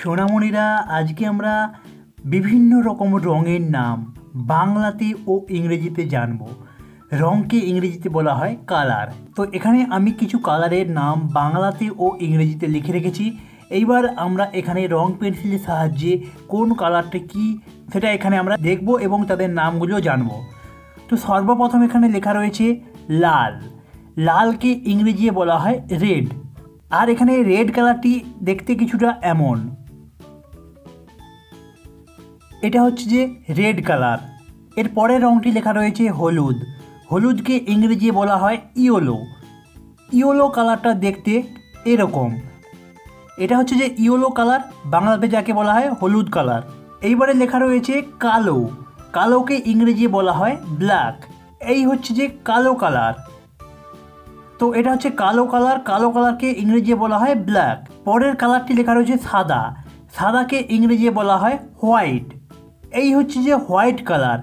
সোনামণিরা, আজকে আমরা বিভিন্ন রকম রঙের নাম বাংলাতে ও ইংরেজিতে জানব। রঙকে ইংরেজিতে বলা হয় কালার। তো এখানে আমি কিছু কালারের নাম বাংলাতে ও ইংরেজিতে লিখে রেখেছি। এইবার আমরা এখানে রং পেন্সিলের সাহায্যে কোন কালারটা কি সেটা এখানে আমরা দেখব এবং তাদের নামগুলো জানব। তো সর্বপ্রথম এখানে লেখা রয়েছে লাল। লালকে ইংরেজিতে বলা হয় রেড। আর এখানে রেড কালারটি দেখতে কিছুটা এমন, এটা হচ্ছে যে রেড কালার। এর পরের রঙটি লেখা রয়েছে হলুদ। হলুদকে ইংরেজি বলা হয় ইয়েলো। ইয়েলো কালারটা দেখতে এরকম, এটা হচ্ছে যে ইয়েলো কালার, বাংলাতে যাকে বলা হয় হলুদ কালার। এইবারে লেখা রয়েছে কালো। কালোকে ইংরেজি বলা হয় ব্ল্যাক। এই হচ্ছে যে কালো কালার। তো এটা হচ্ছে কালো কালার। কালো কালারকে ইংরেজি বলা হয় ব্ল্যাক। পরের কালারটি লেখা রয়েছে সাদা। সাদাকে ইংরেজি বলা হয় হোয়াইট। এই হচ্ছে যে হোয়াইট কালার।